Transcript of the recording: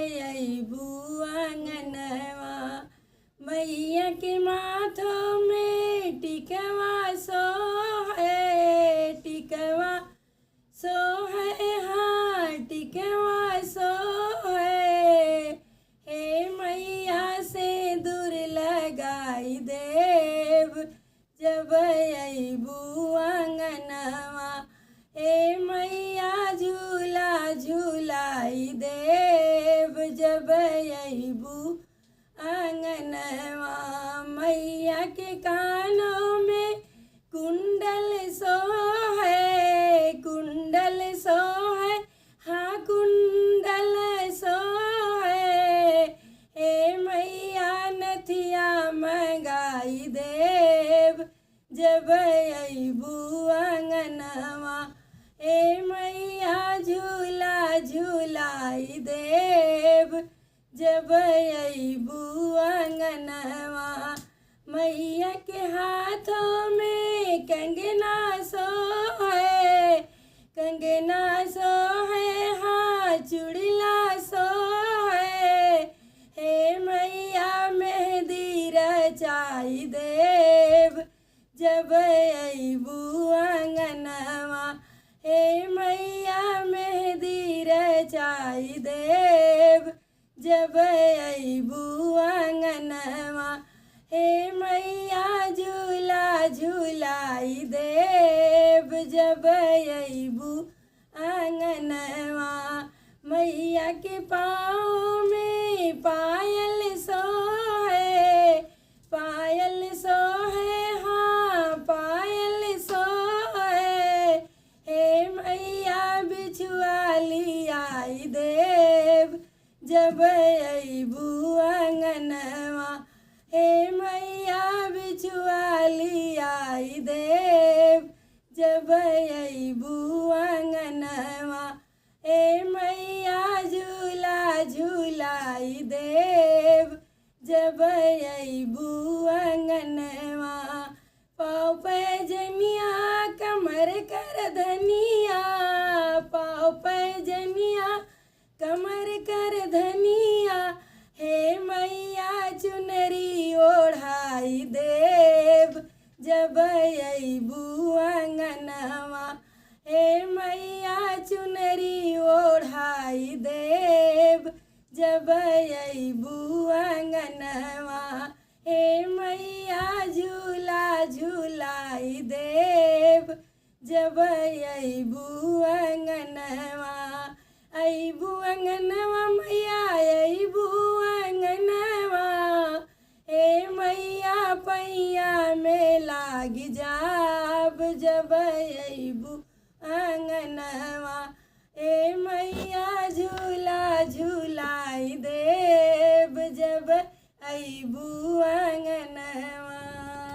अइबू अंगनवा। मैया के माथों में टिकवा सोहे, टिकवा सोहे, हाँ टिकवा सोहे। हे मैया से दूर लगाई देव जब अइबू अंगनवा। हे मैया झूला झूलाई देव जब अइबू अंगनवा। मैया के कानों में कुंडल सोहे, कुंडल सोहे, हाँ कुंडल सोहे। हे मैया नथिया मंगाई देव जब अइबू अंगनवा। हे मैया झूला झूलाई देव जब अइबू अंगनवा। मैया के हाथों में कंगना सोहे, कंगना सोहे, हाँ चूड़िला सोहे। हे मैया मेहंदी रचाई देव जब अइबू अंगनवा। हे मैया मेहंदी रचाई देव जब अइबू अंगनवा। हे मैया झूला झूलाई देव जब अइबू अंगनवा। मैया के पाँव में पायल सोहे, पायल सोहे, हाँ पायल सोहे। हे मैया बिछुआ लियाई देव जब अइबू अंगनवा। हे मैया बिछुआ लियाई देव जब अइबू अंगनवा। हे मैया झूला झूलाई देव जब अइबू अंगनवा। पाँव पैजनिया कमर कर धनिया, पाँव पैजनिया कमर कर धनिया। हे मैया चुनरी ओढ़ाई देव जब अइबू अंगनवा। हे मैया चुनरी ओढ़ाई देव जब अइबू अंगनवा। हे मैया झूला झूलाई देव जब अइबू अंगनवा। अइबू अंगनवा मैया अइबू अंगनवा। हे मैया पैया में लाग जाब जब अइबू अंगनवा। हे मैया झूला झूला